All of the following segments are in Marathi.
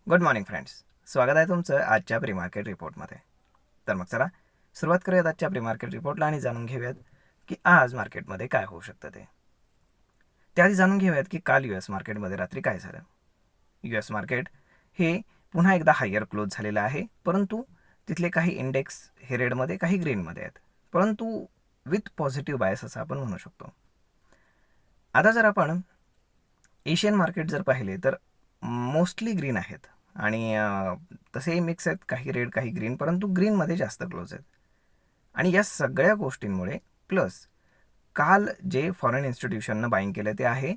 Good morning friends. स्वागत आहे तुमचं आजच्या प्री मार्केट रिपोर्टमध्ये. तर मग चला सुरुवात करूयात आजच्या प्री मार्केट रिपोर्टला आणि जाणून घेऊयात की आज मार्केटमध्ये काय होऊ शकतं ते. त्याआधी जाणून घेऊयात की काल US मार्केटमध्ये रात्री काय झालं. US मार्केट हे पुन्हा एकदा हायर क्लोज झालेलं आहे, परंतु तिथले काही इंडेक्स हे रेडमध्ये काही ग्रीनमध्ये आहेत, परंतु विथ पॉझिटिव्ह बायस असं आपण म्हणू शकतो. आता जर आपण एशियन मार्केट जर पाहिले तर मोस्टली ग्रीन आहेत आणि तसेही मिक्स आहेत, काही रेड काही ग्रीन, परंतु ग्रीनमध्ये जास्त क्लोज आहेत. आणि या सगळ्या गोष्टींमुळे प्लस काल जे फॉरेन इन्स्टिट्यूशननं बाईंग केलं ते आहे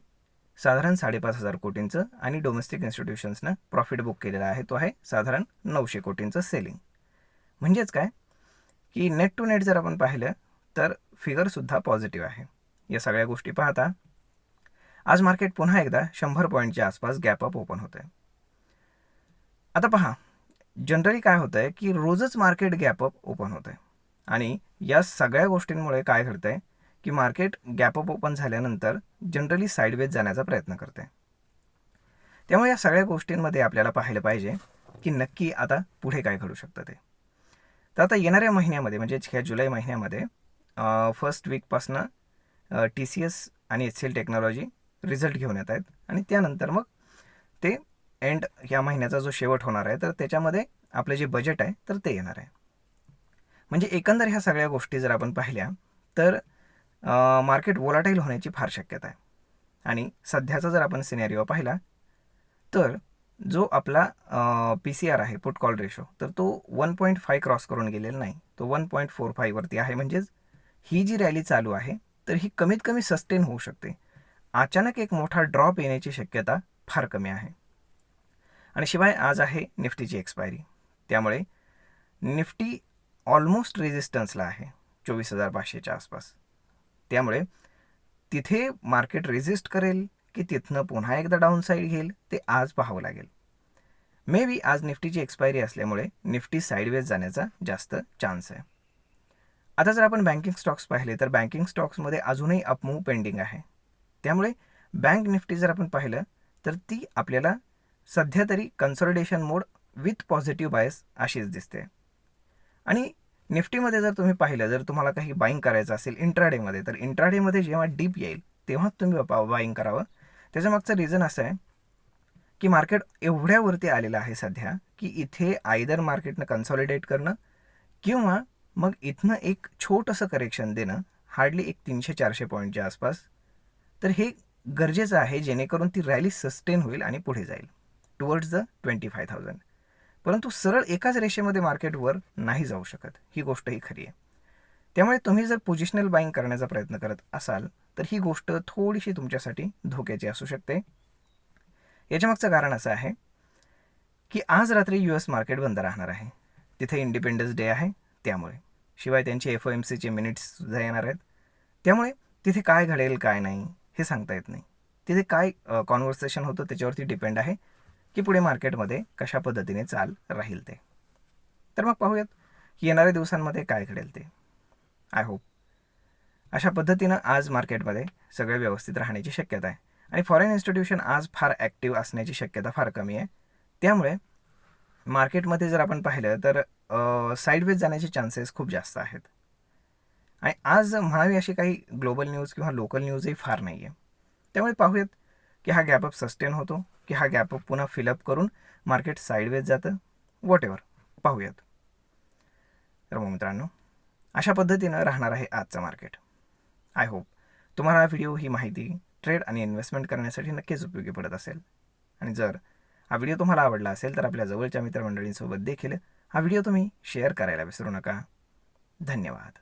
साधारण 5,500 कोटींचं आणि डोमेस्टिक इन्स्टिट्यूशन्सनं प्रॉफिट बुक केलेला आहे तो आहे साधारण 900 कोटींचं सेलिंग. म्हणजेच काय की नेट टू नेट जर आपण पाहिलं तर फिगरसुद्धा पॉझिटिव्ह आहे. या सगळ्या गोष्टी पाहता आज मार्केट पुन्हा एकदा 100 पॉईंटच्या आसपास गॅप अप ओपन होतं आहे. आता पहा, जनरली काय होतं आहे की रोजच मार्केट गॅप अप ओपन होतं आहे आणि या सगळ्या गोष्टींमुळे काय घडतं आहे की मार्केट गॅप अप ओपन झाल्यानंतर जनरली साईडवेज जाण्याचा प्रयत्न करते. त्यामुळे या सगळ्या गोष्टींमध्ये आपल्याला पाहिलं पाहिजे की नक्की आता पुढे काय घडू शकतं ते. तर आता येणाऱ्या महिन्यामध्ये म्हणजे ह्या जुलै महिन्यामध्ये फर्स्ट वीकपासनं TCS आणि HCL टेक्नॉलॉजी रिझल्ट घेऊन येत आहेत आणि त्यानंतर मग ते एंड ह्या महिन्याचा जो शेवट होणार आहे तर त्याच्यामध्ये आपलं जे बजेट आहे तर ते येणार आहे. म्हणजे एकंदर ह्या सगळ्या गोष्टी जर आपण पाहिल्या तर मार्केट वोलाटाईल होण्याची फार शक्यता आहे. आणि सध्याचा जर आपण सिनेरिओ पाहिला तर जो आपला PCR आहे पुट कॉल रेशो तर तो 1.5 क्रॉस करून गेलेला नाही, तो 1.45 वरती आहे. म्हणजेच ही जी रॅली चालू आहे तर ही कमीत कमी सस्टेन होऊ शकते. अचानक एक मोठा ड्रॉप येण्याची शक्यता फार कमी आहे. आणि शिवाय आज आहे निफ्टीची एक्सपायरी, त्यामुळे निफ्टी ऑलमोस्ट रेजिस्टन्सला आहे 24,500च्या आसपास. त्यामुळे तिथे मार्केट रेजिस्ट करेल की तिथनं पुन्हा एकदा डाऊन साईड घेईल ते आज पाहावं लागेल. मे बी आज निफ्टीची एक्सपायरी असल्यामुळे निफ्टी साईडवेज जाण्याचा जास्त चान्स आहे. आता जर आपण बँकिंग स्टॉक्स पाहिले तर बँकिंग स्टॉक्समध्ये अजूनही अपमूव्ह पेंडिंग आहे. त्यामुळे बँक निफ्टी जर आपण पाहिलं तर ती आपल्याला सध्या तरी consolidation mode with positive bias अशीच दिसते. आणि निफ्टीमध्ये जर तुम्ही पाहिलं, जर तुम्हाला काही बाईंग करायचं असेल इंट्राडेमध्ये तर इंट्राडेमध्ये जेव्हा डीप येईल तेव्हाच तुम्ही बाईंग करावं. त्याच्यामागचं रिझन असं आहे की मार्केट एवढ्यावरती आलेलं आहे सध्या की इथे आयदर मार्केटनं कन्सॉलिडेट करणं किंवा मग इथनं एक छोटंसं करेक्शन देणं हार्डली एक 300-400 पॉईंटच्या आसपास, तर हे गरजेचं आहे जेणेकरून ती रॅली सस्टेन होईल आणि पुढे जाईल टुवर्ड्स द 25,000. परंतु सरळ एकाच रेषेमध्ये मार्केटवर नाही जाऊ शकत, ही गोष्टही खरी आहे. त्यामुळे तुम्ही जर पोझिशनल बाईंग करण्याचा प्रयत्न करत असाल तर ही गोष्ट थोडीशी तुमच्यासाठी धोक्याची असू शकते. याच्यामागचं कारण असं आहे की आज रात्री US मार्केट बंद राहणार आहे, तिथे इंडिपेंडन्स डे आहे त्यामुळे. शिवाय त्यांचे FOMCचे मिनिट्ससुद्धा येणार आहेत, त्यामुळे तिथे काय घडेल काय नाही हे सांगता येत नाही. तिथे काय कॉन्व्हर्सेशन होतं त्याच्यावरती डिपेंड आहे की पुढे मार्केटमध्ये कशा पद्धतीने चाल राहील ते. तर मग पाहूयात की येणाऱ्या दिवसांमध्ये काय घडेल ते. आय होप अशा पद्धतीनं आज मार्केटमध्ये सगळं व्यवस्थित राहण्याची शक्यता आहे आणि फॉरेन इन्स्टिट्यूशन आज फार ॲक्टिव्ह असण्याची शक्यता फार कमी आहे. त्यामुळे मार्केटमध्ये जर आपण पाहिलं तर साईडवेज जाण्याचे चान्सेस खूप जास्त आहेत. आणि आज म्हणावी अशी काही ग्लोबल न्यूज किंवा लोकल न्यूजही फार नाही आहे. त्यामुळे पाहूयात की हा गॅपअप सस्टेन होतो की हा गॅपअप पुन्हा फिलअप करून मार्केट साईडवेज जातं, वॉट एव्हर पाहूयात. तर मग मित्रांनो, अशा पद्धतीनं राहणार आहे आजचं मार्केट. आय होप तुम्हाला हा व्हिडिओ, ही माहिती ट्रेड आणि इन्व्हेस्टमेंट करण्यासाठी नक्कीच उपयोगी पडत असेल. आणि जर हा व्हिडिओ तुम्हाला आवडला असेल तर आपल्या जवळच्या मित्रमंडळींसोबत देखील हा व्हिडिओ तुम्ही शेअर करायला विसरू नका. धन्यवाद.